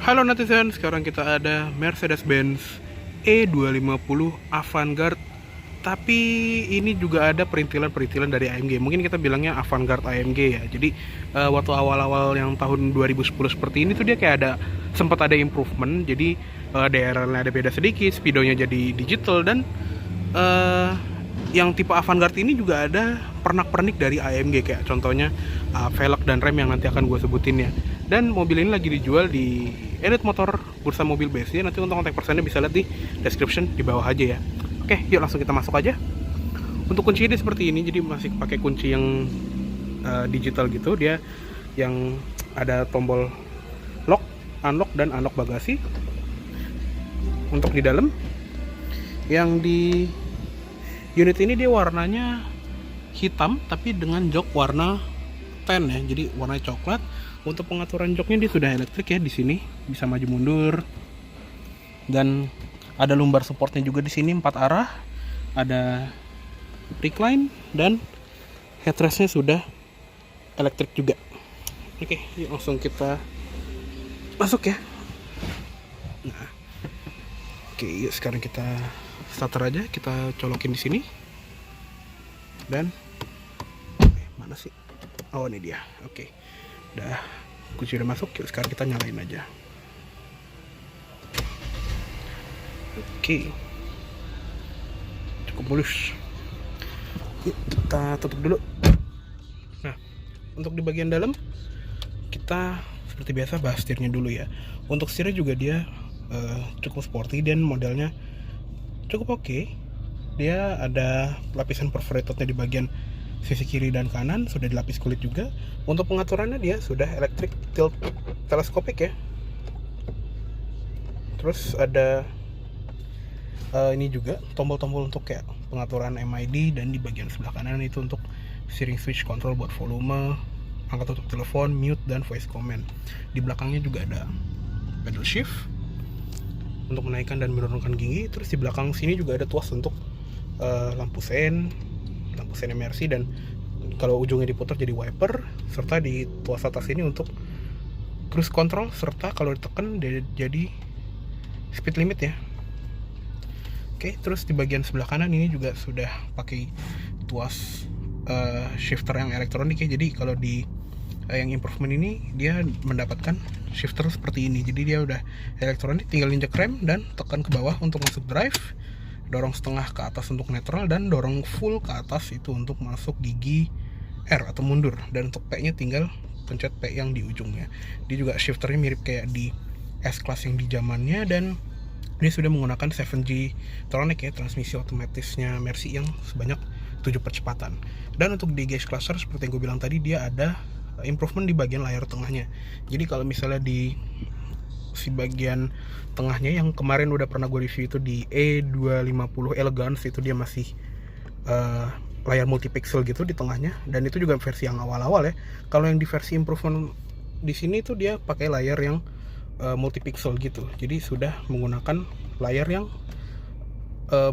Halo netizen, sekarang kita ada Mercedes-Benz E250 Avantgarde. Tapi ini juga ada perintilan-perintilan dari AMG. Mungkin kita bilangnya Avantgarde AMG ya. Jadi waktu awal-awal yang tahun 2010 seperti ini tuh dia kayak ada sempat ada improvement. Jadi DRL-nya ada beda sedikit, speedonya jadi digital, dan yang tipe Avantgarde ini juga ada pernak-pernik dari AMG, kayak contohnya velg dan rem yang nanti akan gue sebutin ya. Dan mobil ini lagi dijual di Edit Motor Bursa Mobil BSD. Nanti untuk kontak personnya bisa lihat di description di bawah aja ya. Oke, yuk langsung kita masuk aja. Untuk kunci dia seperti ini, jadi masih pakai kunci yang digital gitu. Dia yang ada tombol lock, unlock, dan unlock bagasi. Untuk di dalam, yang di unit ini dia warnanya hitam tapi dengan jok warna tan ya, jadi warna coklat. Untuk pengaturan joknya dia sudah elektrik ya, di sini bisa maju mundur, dan ada lumbar supportnya juga di sini 4 arah, ada recline, dan headrestnya sudah elektrik juga. Oke, yuk langsung kita masuk ya. Nah, oke, yuk sekarang kita starter aja, kita colokin di sini. Dan mana sih? Oh, ini dia. Oke. Udah kunci udah masuk, sekarang kita nyalain aja. Oke. Cukup mulus. Yuk, kita tutup dulu. Nah, untuk di bagian dalam kita seperti biasa bahas setirnya dulu ya. Untuk setirnya juga dia cukup sporty dan modelnya cukup oke. Dia ada lapisan perforated-nya di bagian sisi kiri dan kanan, sudah dilapis kulit juga. Untuk pengaturannya dia sudah electric tilt teleskopik ya. Terus ada ini juga tombol-tombol untuk kayak pengaturan MID, dan di bagian sebelah kanan itu untuk steering switch control buat volume, angkat tutup telepon, mute, dan voice command. Di belakangnya juga ada pedal shift untuk menaikkan dan menurunkan gigi. Terus di belakang sini juga ada tuas untuk lampu sen MRC, dan kalau ujungnya diputar jadi wiper, serta di tuas atas ini untuk cruise control, serta kalau ditekan jadi speed limit ya. Oke, terus di bagian sebelah kanan ini juga sudah pakai tuas shifter yang elektronik ya. Jadi kalau di yang improvement ini dia mendapatkan shifter seperti ini. Jadi dia udah elektronik, tinggal injek rem dan tekan ke bawah untuk masuk drive, dorong setengah ke atas untuk neutral, dan dorong full ke atas itu untuk masuk gigi R atau mundur. Dan untuk P nya tinggal pencet P yang di ujungnya. Dia juga shifternya mirip kayak di S-Class yang di zamannya, dan dia sudah menggunakan 7G Tronic ya, transmisi otomatisnya Mercy yang sebanyak 7 percepatan. Dan untuk di gauge cluster seperti yang gue bilang tadi, dia ada improvement di bagian layar tengahnya. Jadi kalau misalnya di si bagian tengahnya yang kemarin udah pernah gue review itu di E250 Elegance, itu dia masih layar multipixel gitu di tengahnya, dan itu juga versi yang awal-awal ya. Kalau yang di versi improvement di sini tuh dia pakai layar yang multipixel gitu, jadi sudah menggunakan layar yang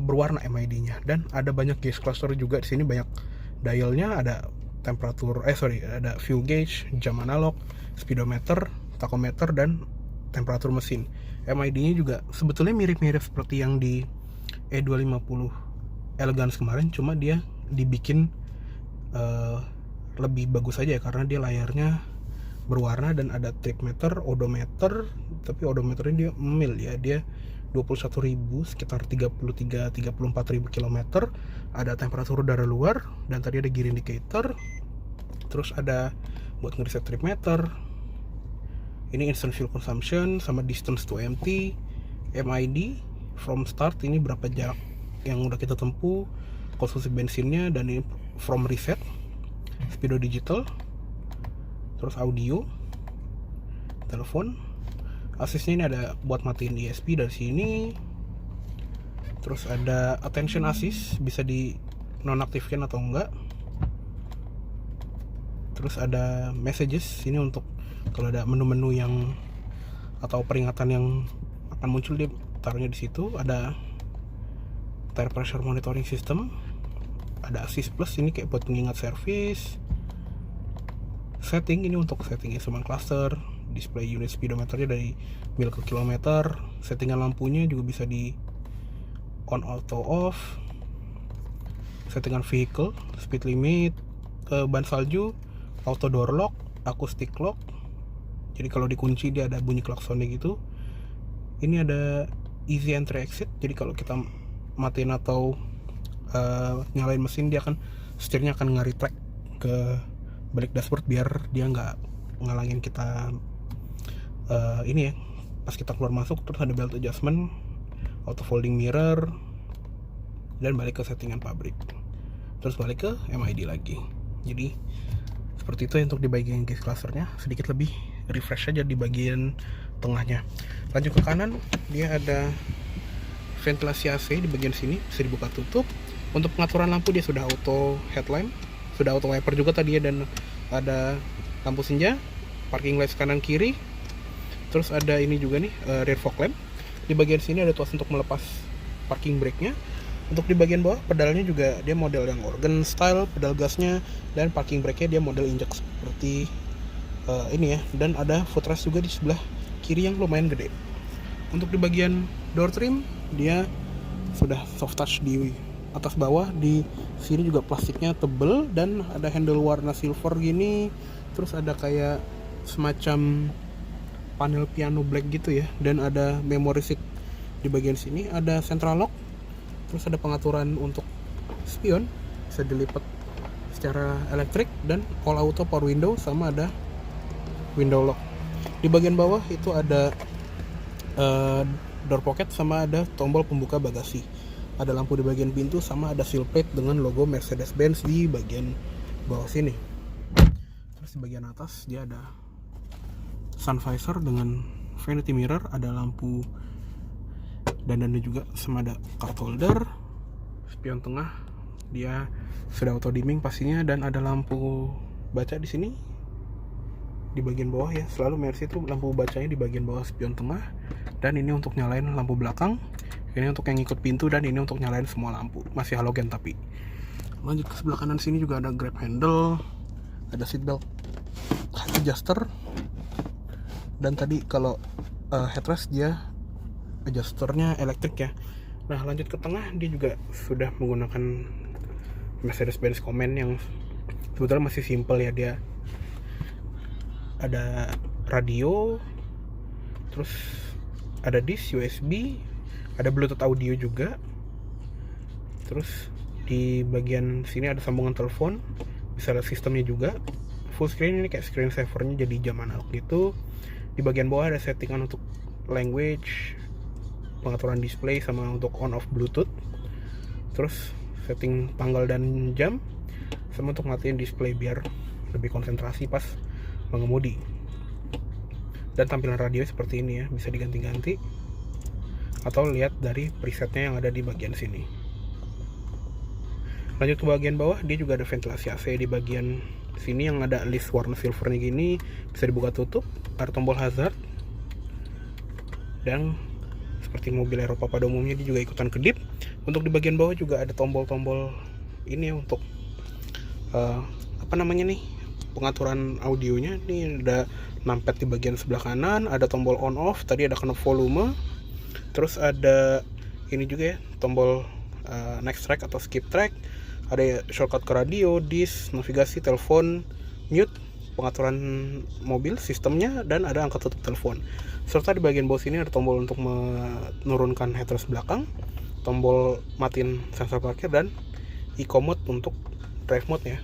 berwarna MID-nya, dan ada banyak gauge cluster juga di sini, banyak dialnya, ada temperatur ada fuel gauge, jam analog, speedometer, tachometer, dan temperatur mesin. MID-nya juga sebetulnya mirip-mirip seperti yang di E250 Elegance kemarin, cuma dia dibikin lebih bagus aja ya, karena dia layarnya berwarna dan ada trip meter, odometer, tapi odometernya dia mil ya, dia 21.000 sekitar 34.000 km. Ada temperatur udara luar, dan tadi ada gear indicator. Terus ada buat ngereset trip meter, ini instant fuel consumption sama distance to empty, MID from start, ini berapa jarak yang udah kita tempuh, konsumsi bensinnya, dan ini from reset, speedo digital, terus audio, telepon, asisnya ini ada buat matiin ESP dari sini. Terus ada attention assist, bisa di nonaktifkan atau enggak. Terus ada messages, ini untuk kalau ada menu-menu yang atau peringatan yang akan muncul, dia taruhnya di situ. Ada tire pressure monitoring system, ada assist plus, ini kayak buat pengingat servis. Setting, ini untuk setting instrument cluster, display unit speedometernya dari mil ke kilometer. Settingan lampunya juga bisa di on auto off, settingan vehicle, speed limit, ban salju, auto door lock, acoustic lock. Jadi kalau dikunci dia ada bunyi klaksonnya gitu. Ini ada easy entry exit. Jadi kalau kita matiin atau nyalain mesin, dia akan setirnya akan nge-retract ke balik dashboard biar dia nggak ngalangin kita ini ya pas kita keluar masuk. Terus ada belt adjustment, auto folding mirror, dan balik ke settingan pabrik, terus balik ke MID lagi. Jadi seperti itu untuk di bagian case clusternya. Sedikit lebih refresh aja di bagian tengahnya. Lanjut ke kanan, dia ada ventilasi AC di bagian sini, bisa dibuka tutup. Untuk pengaturan lampu dia sudah auto headlamp, sudah auto wiper juga tadi ya, dan ada lampu senja, parking lights kanan kiri. Terus ada ini juga nih, rear fog lamp. Di bagian sini ada tuas untuk melepas parking brake-nya. Untuk di bagian bawah, pedalnya juga dia model yang organ style, pedal gasnya, dan parking brake-nya dia model injek seperti ini ya. Dan ada footrest juga di sebelah kiri yang lumayan gede. Untuk di bagian door trim, dia sudah soft touch di atas bawah. Di sini juga plastiknya tebel dan ada handle warna silver gini. Terus ada kayak semacam panel piano black gitu ya, dan ada memory seat di bagian sini. Ada central lock, terus ada pengaturan untuk spion, bisa dilipat secara elektrik, dan all auto power window, sama ada window lock. Di bagian bawah itu ada door pocket, sama ada tombol pembuka bagasi. Ada lampu di bagian pintu, sama ada seal plate dengan logo Mercedes-Benz di bagian bawah sini. Terus di bagian atas dia ada sun visor dengan vanity mirror, ada lampu dandannya juga, sama ada cup holder. Spion tengah dia sudah auto dimming pastinya, dan ada lampu baca di sini di bagian bawah ya. Selalu Mercy itu lampu bacanya di bagian bawah spion tengah. Dan ini untuk nyalain lampu belakang, ini untuk yang ikut pintu, dan ini untuk nyalain semua lampu. Masih halogen tapi. Lanjut ke sebelah kanan sini juga ada grab handle, ada seatbelt adjuster, dan tadi kalau headrest dia adjusternya elektrik ya. Nah, lanjut ke tengah, dia juga sudah menggunakan Mercedes-Benz Command yang sebetulnya masih simple ya. Dia ada radio, terus ada disk USB, ada Bluetooth audio juga. Terus di bagian sini ada sambungan telepon, bisa ada sistemnya juga. Full screen, ini kayak screen savernya jadi jam analog gitu. Di bagian bawah ada settingan untuk language, pengaturan display, sama untuk on off Bluetooth. Terus setting tanggal dan jam, sama untuk matiin display biar lebih konsentrasi pas mengemudi. Dan tampilan radio seperti ini ya, bisa diganti-ganti atau lihat dari presetnya yang ada di bagian sini. Lanjut ke bagian bawah, dia juga ada ventilasi AC di bagian sini yang ada list warna silvernya gini, bisa dibuka tutup. Ada tombol hazard, dan seperti mobil Eropa pada umumnya dia juga ikutan kedip. Untuk di bagian bawah juga ada tombol-tombol ini ya, untuk apa namanya nih, pengaturan audionya. Ini ada numpad di bagian sebelah kanan, ada tombol on off, tadi ada knob volume, terus ada ini juga ya, tombol next track atau skip track, ada shortcut ke radio, disk, navigasi, telepon, mute, pengaturan mobil, sistemnya, dan ada angka tutup telepon. Serta di bagian bawah sini ada tombol untuk menurunkan headrest belakang, tombol matiin sensor parkir, dan eco mode untuk drive mode ya.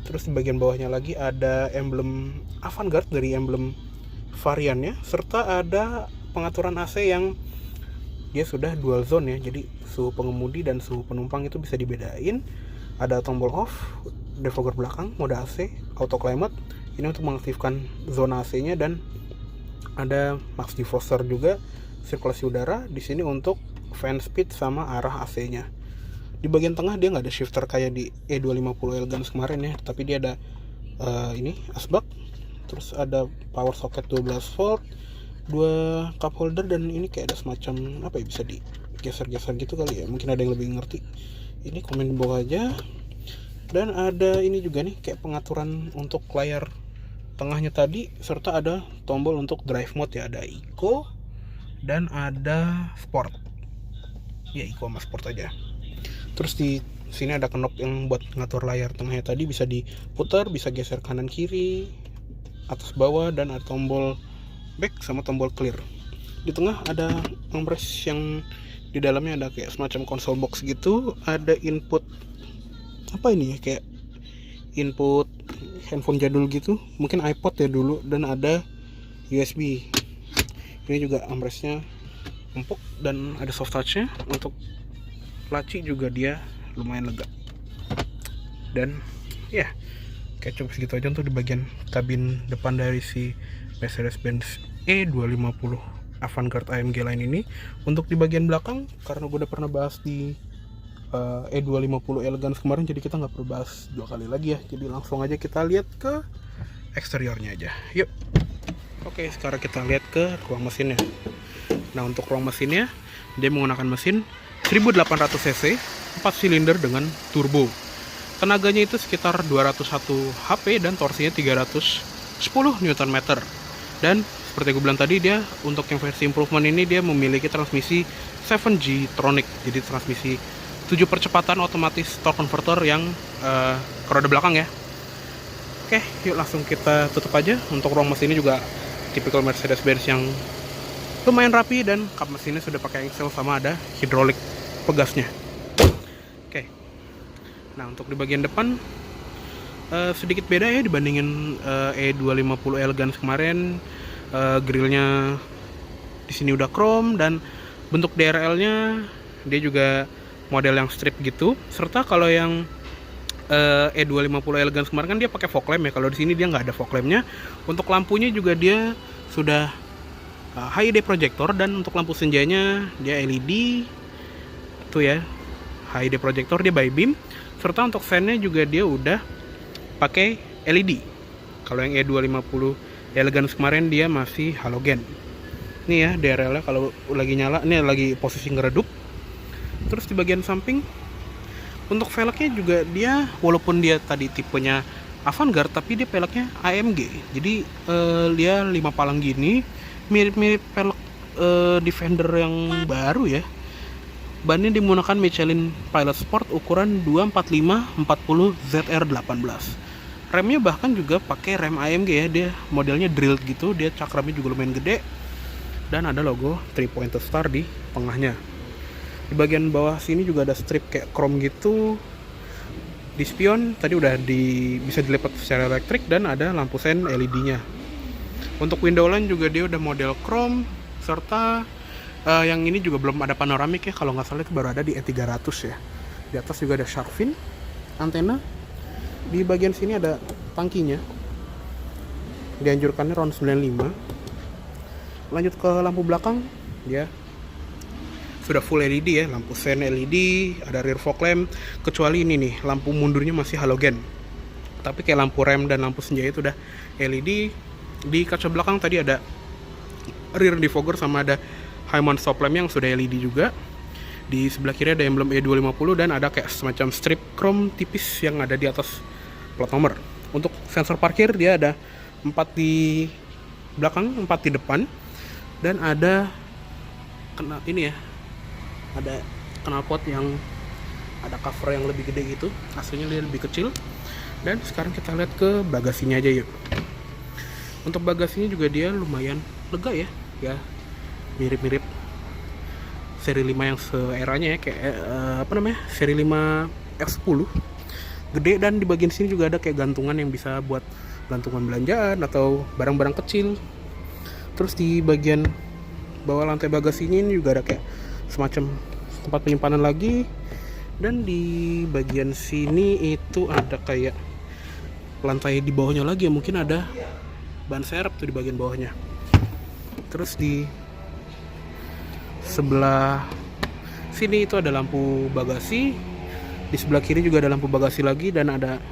Terus di bagian bawahnya lagi ada emblem Avantgarde dari emblem variannya, serta ada pengaturan AC yang dia sudah dual zone ya, jadi suhu pengemudi dan suhu penumpang itu bisa dibedain. Ada tombol off, defogger belakang, mode AC, auto climate, ini untuk mengaktifkan zona AC-nya, dan ada max defroster juga, sirkulasi udara di sini untuk fan speed sama arah AC-nya. Di bagian tengah dia nggak ada shifter kayak di E250 Elegance kemarin ya, tapi dia ada ini asbak, terus ada power socket 12 volt, 2 cup holder, dan ini kayak ada semacam apa ya, bisa digeser-geser gitu kali ya, mungkin ada yang lebih ngerti. Ini komen di bawah aja. Dan ada ini juga nih, kayak pengaturan untuk layar tengahnya tadi, serta ada tombol untuk drive mode ya, ada Eco dan ada Sport. Ya Eco sama Sport aja. Terus di sini ada knob yang buat ngatur layar tengahnya tadi, bisa diputar, bisa geser kanan kiri, atas bawah, dan ada tombol back sama tombol clear. Di tengah ada armrest yang di dalamnya ada kayak semacam console box gitu, ada input apa ini ya, kayak input handphone jadul gitu, mungkin iPod ya dulu, dan ada USB. Ini juga armrestnya empuk dan ada soft touchnya. Untuk laci juga dia lumayan lega. Dan ya kayak cukup segitu aja untuk di bagian kabin depan dari si Mercedes-Benz E250 Avantgarde AMG line ini. Untuk di bagian belakang, karena gue udah pernah bahas di E250 Elegance kemarin, jadi kita nggak perlu bahas dua kali lagi ya. Jadi langsung aja kita lihat ke eksteriornya aja. Yuk. Oke, sekarang kita lihat ke ruang mesinnya. Nah, untuk ruang mesinnya, dia menggunakan mesin 1800 cc 4 silinder dengan turbo. Tenaganya itu sekitar 201 HP dan torsinya 310 Nm. Dan seperti gue bilang tadi, dia untuk yang versi improvement ini dia memiliki transmisi 7G Tronic. Jadi transmisi 7 percepatan otomatis torque converter yang ke roda belakang ya. Oke, yuk langsung kita tutup aja. Untuk ruang mesinnya juga tipikal Mercedes-Benz yang lumayan rapi, dan kap mesinnya sudah pakai Excel sama ada hidrolik pegasnya. Oke. Nah, untuk di bagian depan sedikit beda ya dibandingin E250 Elegance kemarin. Grillnya di sini udah chrome, dan bentuk DRL-nya dia juga model yang strip gitu. Serta kalau yang E250 Elegance kemarin kan dia pakai fog lamp ya. Kalau di sini dia nggak ada fog lampnya. Untuk lampunya juga dia sudah HID projector, dan untuk lampu senjanya dia LED tuh ya, HID projector, dia by beam. Serta untuk fan-nya juga dia udah pakai LED. Kalau yang E250 Elegance kemarin dia masih halogen. Nih ya DRL-nya kalau lagi nyala, ini lagi posisi ngeredup. Terus di bagian samping untuk velgnya juga dia, walaupun dia tadi tipenya Avantgarde, tapi dia peleknya AMG. Jadi dia 5 palang gini, mirip-mirip pelek Defender yang baru ya. Bannya menggunakan Michelin Pilot Sport ukuran 245/40 ZR18. Remnya bahkan juga pakai rem AMG ya, dia modelnya drilled gitu, dia cakramnya juga lumayan gede, dan ada logo 3-pointed star di tengahnya. Di bagian bawah sini juga ada strip kayak chrome gitu. Di spion tadi udah bisa dilipat secara elektrik, dan ada lampu sen LED-nya. Untuk window line juga dia udah model chrome, serta yang ini juga belum ada panoramik ya, kalau nggak salah itu baru ada di E300 ya. Di atas juga ada shark fin, antena. Di bagian sini ada tangkinya, dianjurkannya round 95. Lanjut ke lampu belakang, dia sudah full LED ya, lampu sen LED, ada rear fog lamp, kecuali ini nih, lampu mundurnya masih halogen. Tapi kayak lampu rem dan lampu senja itu udah LED. Di kaca belakang tadi ada rear defogger sama ada high mount stop lamp yang sudah LED juga. Di sebelah kiri ada emblem E250, dan ada kayak semacam strip chrome tipis yang ada di atas plat nomor. Untuk sensor parkir dia ada 4 di belakang, 4 di depan, dan ada ini ya, ada knalpot yang ada cover yang lebih gede gitu, aslinya dia lebih kecil. Dan sekarang kita lihat ke bagasinya aja yuk. Untuk bagasinya juga dia lumayan lega ya, mirip-mirip seri 5 yang seeranya ya, kayak seri 5 F10 gede. Dan di bagian sini juga ada kayak gantungan yang bisa buat gantungan belanjaan atau barang-barang kecil. Terus di bagian bawah lantai bagasinya ini juga ada kayak semacam tempat penyimpanan lagi. Dan di bagian sini itu ada kayak lantai di bawahnya lagi ya, mungkin ada ban serep tuh di bagian bawahnya. Terus di sebelah sini itu ada lampu bagasi. Di sebelah kiri juga ada lampu bagasi lagi, dan ada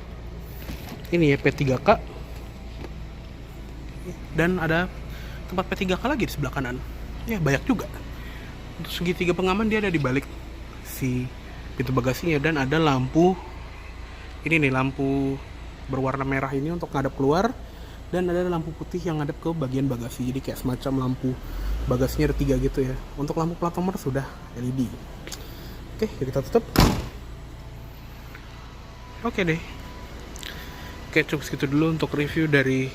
ini ya P3K, dan ada tempat P3K lagi di sebelah kanan. Ya banyak juga. Untuk segitiga pengaman dia ada di balik si pintu bagasinya, dan ada lampu ini nih, lampu berwarna merah ini untuk ngadep keluar. Dan ada lampu putih yang ngadep ke bagian bagasi, jadi kayak semacam lampu bagasinya ada 3 gitu ya. Untuk lampu plat nomor sudah LED. Oke, kita tutup. Oke deh. Oke, cukup segitu dulu untuk review dari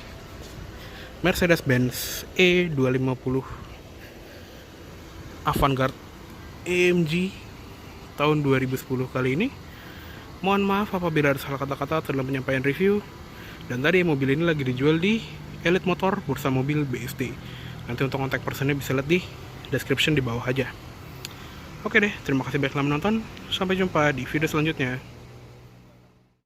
Mercedes-Benz E250 Avantgarde AMG tahun 2010 kali ini. Mohon maaf apabila ada salah kata-kata dalam penyampaian review. Dan tadi mobil ini lagi dijual di Elite Motor, bursa mobil BSD. Nanti untuk kontak personnya bisa lihat di description di bawah aja. Oke deh, terima kasih banyak telah menonton. Sampai jumpa di video selanjutnya.